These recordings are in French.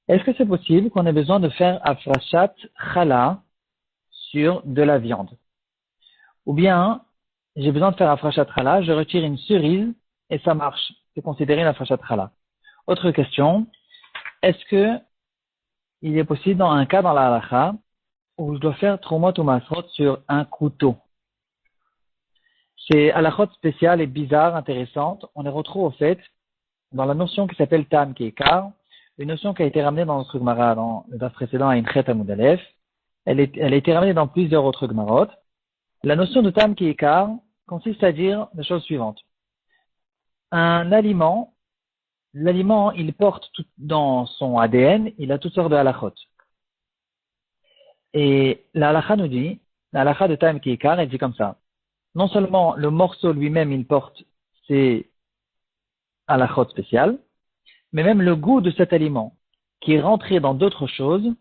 Est-ce que c'est possible qu'on ait besoin de faire afrashat chala sur de la viande? Ou bien, j'ai besoin de faire afrashat chala, je retire une cerise et ça marche. C'est considéré une afrashat chala. Autre question, est-ce que il est possible dans un cas dans la halacha où je dois faire trumot ou masrot sur un couteau? C'est halachot spéciale et bizarre, intéressante. On les retrouve au fait dans la notion qui s'appelle Tam Keikar, une notion qui a été ramenée dans notre Gemara dans le daf précédent à Inchet Amud Aleph. Elle a été ramenée dans plusieurs autres Gemarot. La notion de Tam Keikar consiste à dire la chose suivante. Un aliment, l'aliment, il porte tout, dans son ADN, il a toutes sortes de halachot. Et la halacha nous dit, la halacha de Tam Keikar, elle dit comme ça. Non seulement le morceau lui-même, il porte ses halachot spéciales, mais même le goût de cet aliment qui est rentré dans d'autres choses,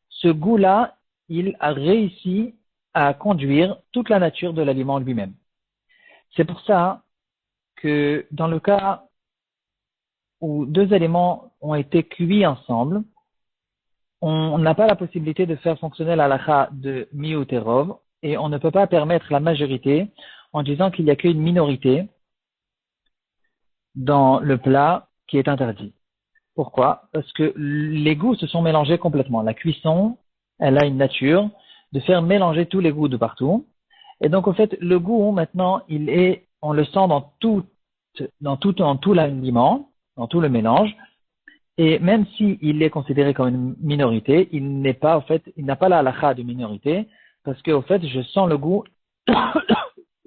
ce goût-là, il a réussi à conduire toute la nature de l'aliment lui-même. C'est pour ça que dans le cas où deux éléments ont été cuits ensemble, on n'a pas la possibilité de faire fonctionner la halakha de miut et rov, et on ne peut pas permettre la majorité en disant qu'il n'y a qu'une minorité dans le plat qui est interdit. Pourquoi? Parce que les goûts se sont mélangés complètement. La cuisson, elle a une nature de faire mélanger tous les goûts de partout. Et donc, au fait, le goût, maintenant, on le sent dans tout l'aliment, dans tout le mélange. Et même s'il est considéré comme une minorité, il n'a pas la halakha de minorité, parce qu'au fait, je sens le goût de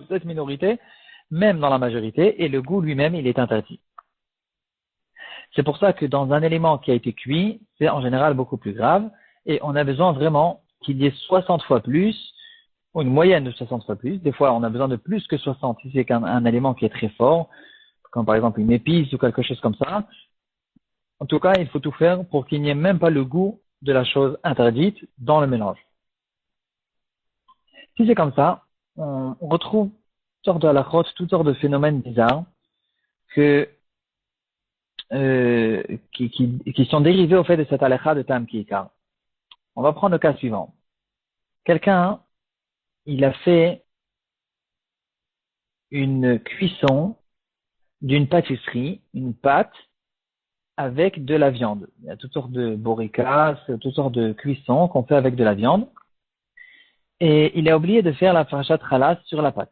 cette minorité, même dans la majorité, et le goût lui-même, il est interdit. C'est pour ça que dans un élément qui a été cuit, c'est en général beaucoup plus grave, et on a besoin vraiment qu'il y ait 60 fois plus, ou une moyenne de 60 fois plus. Des fois, on a besoin de plus que 60 si c'est un élément qui est très fort, comme par exemple une épice ou quelque chose comme ça. En tout cas, il faut tout faire pour qu'il n'y ait même pas le goût de la chose interdite dans le mélange. Si c'est comme ça, on retrouve toutes sortes de halachot, toutes sortes de phénomènes bizarres que qui sont dérivés au fait de cette halakha de Tam Kiikar. On va prendre le cas suivant. Quelqu'un, il a fait une cuisson d'une pâtisserie, une pâte avec de la viande. Il y a toutes sortes de borikas, toutes sortes de cuissons qu'on fait avec de la viande. Et il a oublié de faire la farchat chala sur la pâte.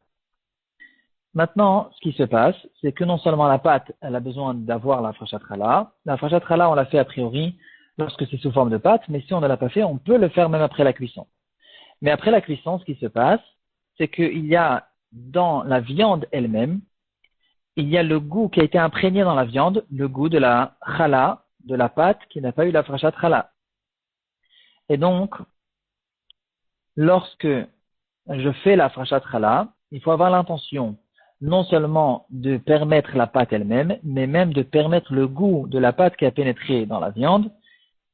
Maintenant, ce qui se passe, c'est que non seulement la pâte, elle a besoin d'avoir la farchat chala. La farchat chala, on l'a fait a priori lorsque c'est sous forme de pâte, mais si on ne l'a pas fait, on peut le faire même après la cuisson. Mais après la cuisson, ce qui se passe, c'est qu'il y a dans la viande elle-même, il y a le goût qui a été imprégné dans la viande, le goût de la chala, de la pâte qui n'a pas eu la farchat chala. Et donc, lorsque je fais la farchat chala, il faut avoir l'intention non seulement de permettre la pâte elle-même, mais même de permettre le goût de la pâte qui a pénétré dans la viande,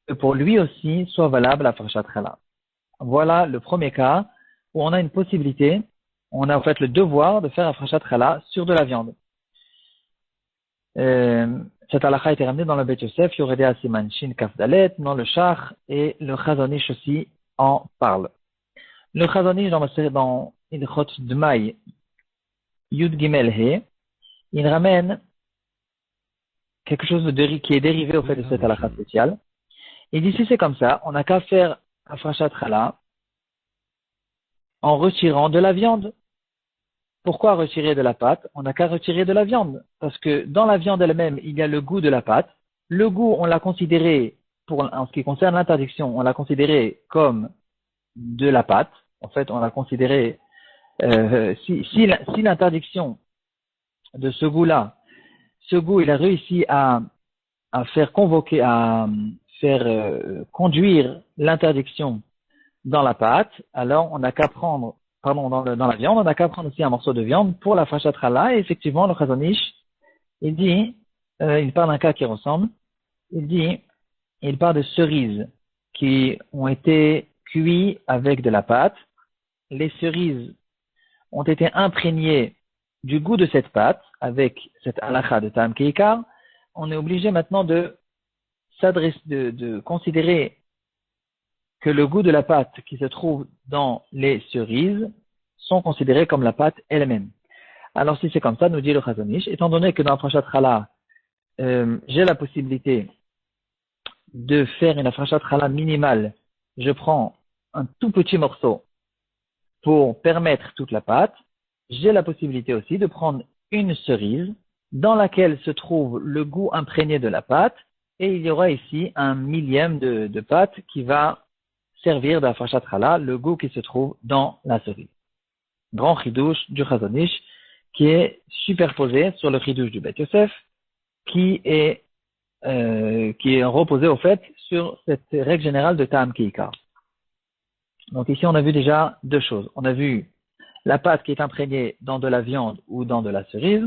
que pour lui aussi soit valable la farchat chala. Voilà le premier cas où on a une possibilité, on a en fait le devoir de faire la farchat chala sur de la viande. Cette halakha a été ramenée dans le Bet Yosef, Yoredé Asiman Shin Kafdalet, dans le Shach, et le Chazonish aussi en parle. Le Chazonish dans Ilchot Dmai Yud Gimel He, il ramène quelque chose qui est dérivé au fait de cette halakha spéciale. Il dit si c'est comme ça, on n'a qu'à faire la farchat chala en retirant de la viande. Pourquoi retirer de la pâte? On n'a qu'à retirer de la viande. Parce que dans la viande elle-même, il y a le goût de la pâte. Le goût, on l'a considéré, en ce qui concerne l'interdiction, on l'a considéré comme de la pâte. En fait, on l'a considéré, si l'interdiction de ce goût-là, ce goût, il a réussi à faire convoquer, à faire conduire l'interdiction dans la pâte, alors on n'a qu'à prendre dans la viande, on n'a qu'à prendre aussi un morceau de viande pour la farchat chala. Et effectivement, le Chazonish, il dit, il parle d'un cas qui ressemble, il parle de cerises qui ont été cuites avec de la pâte. Les cerises ont été imprégnées du goût de cette pâte avec cette halakha de Tam Keikar. On est obligé maintenant de de considérer que le goût de la pâte qui se trouve dans les cerises sont considérés comme la pâte elle-même. Alors si c'est comme ça, nous dit le Chazon Ish, étant donné que dans la Frachat Chala, j'ai la possibilité de faire une Frachat Chala minimale, je prends un tout petit morceau pour permettre toute la pâte, j'ai la possibilité aussi de prendre une cerise dans laquelle se trouve le goût imprégné de la pâte, et il y aura ici un millième de pâte qui va servir de la Frachat Chala, le goût qui se trouve dans la cerise. Grand chidouche du Chazon Ish, qui est superposé sur le chidouche du Beth Yosef, qui est reposé au fait sur cette règle générale de Ta'am Keikar. Donc ici on a vu déjà deux choses. On a vu la pâte qui est imprégnée dans de la viande ou dans de la cerise.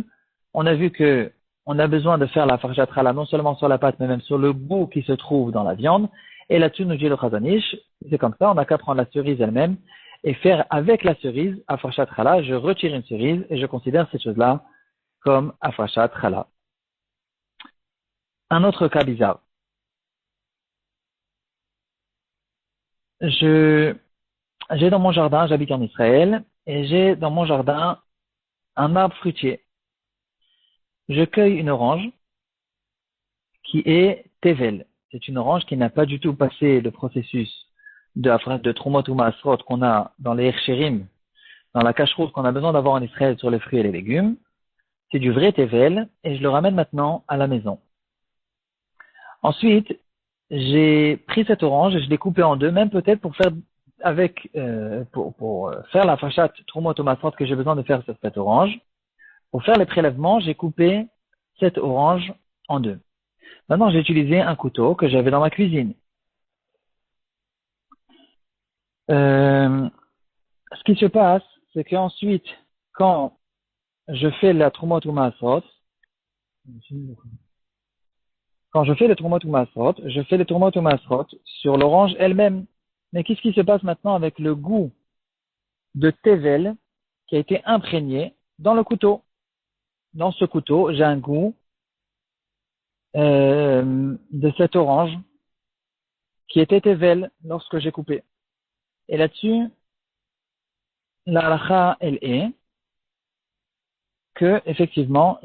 On a vu que on a besoin de faire la Frachat Chala non seulement sur la pâte mais même sur le goût qui se trouve dans la viande. Et là-dessus nous dit le Chazon Ish, c'est comme ça, on n'a qu'à prendre la cerise elle-même et faire avec la cerise Frachat Chala. Je retire une cerise et je considère cette chose-là comme Frachat Chala. Un autre cas bizarre. J'ai dans mon jardin, j'habite en Israël, et j'ai dans mon jardin un arbre fruitier. Je cueille une orange qui est Tevel. C'est une orange qui n'a pas du tout passé le processus de Trumot ou Maasrot qu'on a dans les Hersherim, dans la cache-route qu'on a besoin d'avoir en Israël sur les fruits et les légumes. C'est du vrai Tevel, et je le ramène maintenant à la maison. Ensuite, j'ai pris cette orange et je l'ai coupée en deux, même peut-être pour faire pour faire la Frachat Trumot ou Maasrot que j'ai besoin de faire sur cette orange. Pour faire les prélèvements, j'ai coupé cette orange en deux. Maintenant, j'ai utilisé un couteau que j'avais dans ma cuisine. Ce qui se passe, c'est qu'ensuite, quand je fais la Trumot ou Maasrot, je fais le Trumot ou Maasrot sur l'orange elle-même. Mais qu'est-ce qui se passe maintenant avec le goût de Tevel qui a été imprégné dans le couteau? Dans ce couteau, j'ai un goût de cette orange qui était Tevel lorsque j'ai coupé. Et là-dessus, la halakha, elle est que, effectivement,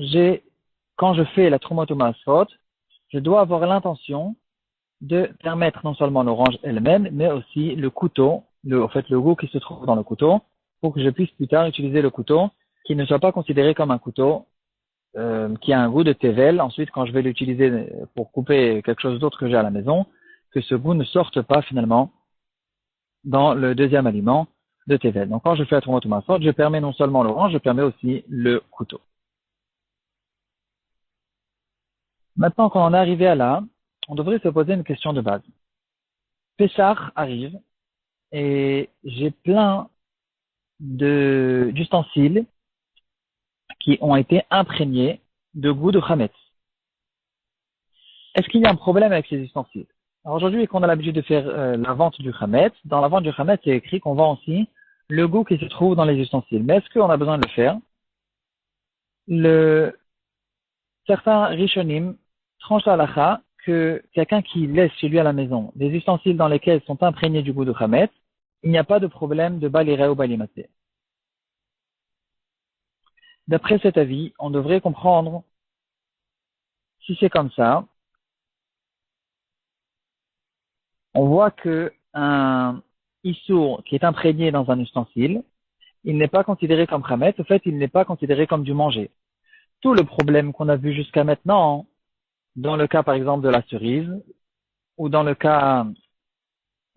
quand je fais la Trumot ou Maasrot, je dois avoir l'intention de permettre non seulement l'orange elle-même, mais aussi le couteau, le goût qui se trouve dans le couteau, pour que je puisse plus tard utiliser le couteau qui ne soit pas considéré comme un couteau qui a un goût de Tevel. Ensuite, quand je vais l'utiliser pour couper quelque chose d'autre que j'ai à la maison, que ce goût ne sorte pas finalement dans le deuxième aliment de Tevel. Donc quand je fais la Trumot ou Maasrot, je permets non seulement l'orange, je permets aussi le couteau. Maintenant, quand on est arrivé à là, on devrait se poser une question de base. Pessah arrive et j'ai plein d'ustensiles qui ont été imprégnés de goût de Chametz. Est-ce qu'il y a un problème avec ces ustensiles? Alors aujourd'hui, qu'on a l'habitude de faire la vente du Chametz, dans la vente du Chametz, c'est écrit qu'on vend aussi le goût qui se trouve dans les ustensiles. Mais est-ce qu'on a besoin de le faire? Certains Rishonim tranchent la halakha que quelqu'un qui laisse chez lui à la maison des ustensiles dans lesquels sont imprégnés du goût de Chametz, il n'y a pas de problème de baliré ou balimaté. D'après cet avis, on devrait comprendre, si c'est comme ça, on voit que un issour qui est imprégné dans un ustensile, il n'est pas considéré comme chametz, en fait, il n'est pas considéré comme du manger. Tout le problème qu'on a vu jusqu'à maintenant, dans le cas par exemple de la cerise, ou dans le cas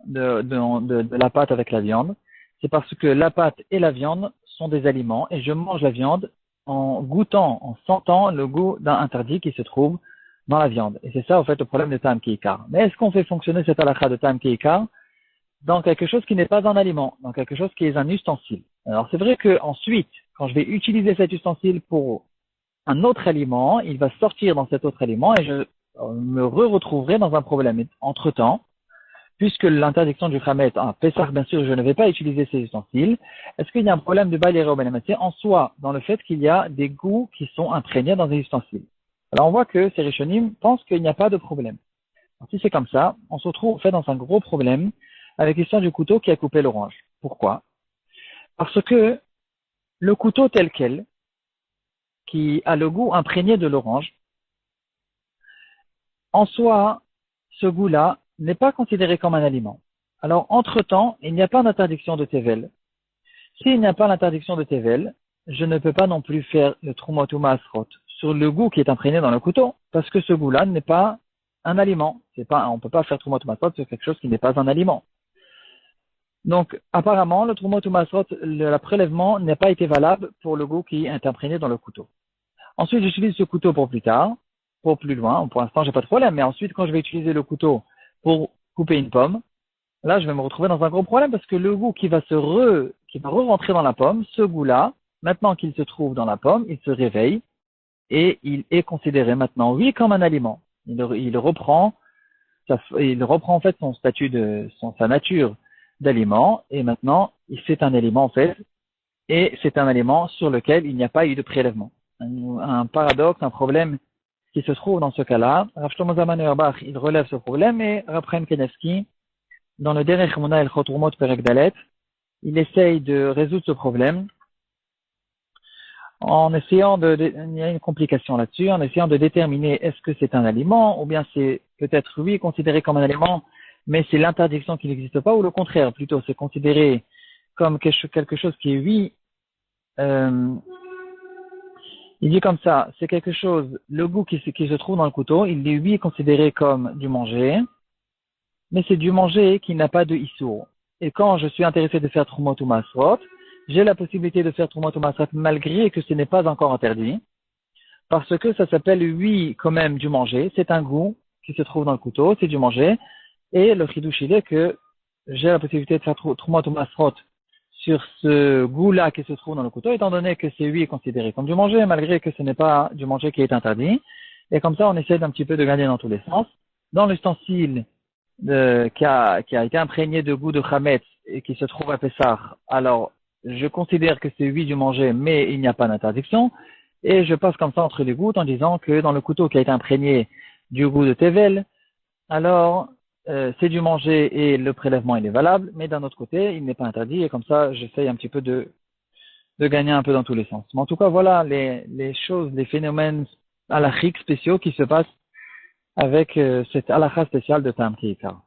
de la pâte avec la viande, c'est parce que la pâte et la viande sont des aliments, et je mange la viande en goûtant, en sentant le goût d'un interdit qui se trouve dans la viande. Et c'est ça, en fait, le problème de Ta'am Keikar. Mais est-ce qu'on fait fonctionner cette halakha de Ta'am Keikar dans quelque chose qui n'est pas un aliment, dans quelque chose qui est un ustensile? Alors, c'est vrai que ensuite, quand je vais utiliser cet ustensile pour un autre aliment, il va sortir dans cet autre aliment et je me retrouverai dans un problème. Entre-temps, puisque l'interdiction du Chametz, Pessah, bien sûr, je ne vais pas utiliser ces ustensiles, est-ce qu'il y a un problème de baliré ou balimaté en soi, dans le fait qu'il y a des goûts qui sont imprégnés dans les ustensiles? Alors on voit que ces Rishonim pensent qu'il n'y a pas de problème. Alors, si c'est comme ça, on se retrouve en fait dans un gros problème avec l'histoire du couteau qui a coupé l'orange. Pourquoi? Parce que le couteau tel quel, qui a le goût imprégné de l'orange, en soi, ce goût-là n'est pas considéré comme un aliment. Alors, entre-temps, il n'y a pas d'interdiction de Tevel. S'il n'y a pas l'interdiction de Tevel, je ne peux pas non plus faire le Trumot ou Maasrot sur le goût qui est imprégné dans le couteau, parce que ce goût-là n'est pas un aliment. On ne peut pas faire Trumot ou Maasrot sur quelque chose qui n'est pas un aliment. Donc, apparemment, le Trumot ou Maasrot, le prélèvement n'a pas été valable pour le goût qui est imprégné dans le couteau. Ensuite, j'utilise ce couteau pour plus tard, pour plus loin. Pour l'instant, j'ai pas de problème, mais ensuite, quand je vais utiliser le couteau pour couper une pomme, là, je vais me retrouver dans un gros problème parce que le goût qui va re-rentrer dans la pomme, ce goût-là, maintenant qu'il se trouve dans la pomme, il se réveille et il est considéré maintenant, oui, comme un aliment. Il reprend en fait son statut sa nature d'aliment et maintenant, c'est un aliment en fait et c'est un aliment sur lequel il n'y a pas eu de prélèvement. Un paradoxe, un problème qui se trouve dans ce cas-là. Rav Shlomo Zalman Auerbach, il relève ce problème et Rav Chaim Kanevsky, dans le Derech Emunah El Chotrumot Perek Dalet, il essaye de résoudre ce problème en essayant il y a une complication là-dessus, en essayant de déterminer est-ce que c'est un aliment ou bien c'est peut-être oui considéré comme un aliment, mais c'est l'interdiction qui n'existe pas ou le contraire, plutôt c'est considéré comme quelque chose qui est oui. Il dit comme ça, c'est quelque chose, le goût qui se trouve dans le couteau, il est oui considéré comme du manger, mais c'est du manger qui n'a pas de issour. Et quand je suis intéressé de faire Trumot ou Masrot, j'ai la possibilité de faire Trumot ou Masrot malgré que ce n'est pas encore interdit, parce que ça s'appelle oui quand même du manger, c'est un goût qui se trouve dans le couteau, c'est du manger, et le chidouche il est que j'ai la possibilité de faire Trumot ou Masrot sur ce goût-là qui se trouve dans le couteau, étant donné que c'est oui considéré comme du manger, malgré que ce n'est pas du manger qui est interdit. Et comme ça, on essaie d'un petit peu de gagner dans tous les sens. Dans l'ustensile qui a été imprégné de goût de chametz et qui se trouve à Pessah, alors je considère que c'est oui du manger, mais il n'y a pas d'interdiction. Et je passe comme ça entre les gouttes en disant que dans le couteau qui a été imprégné du goût de Tevel, alors c'est du manger et le prélèvement il est valable, mais d'un autre côté, il n'est pas interdit et comme ça, j'essaye un petit peu de gagner un peu dans tous les sens. Mais en tout cas, voilà les choses, les phénomènes halachiques spéciaux qui se passent avec cette halakha spéciale de Tam Kiikar.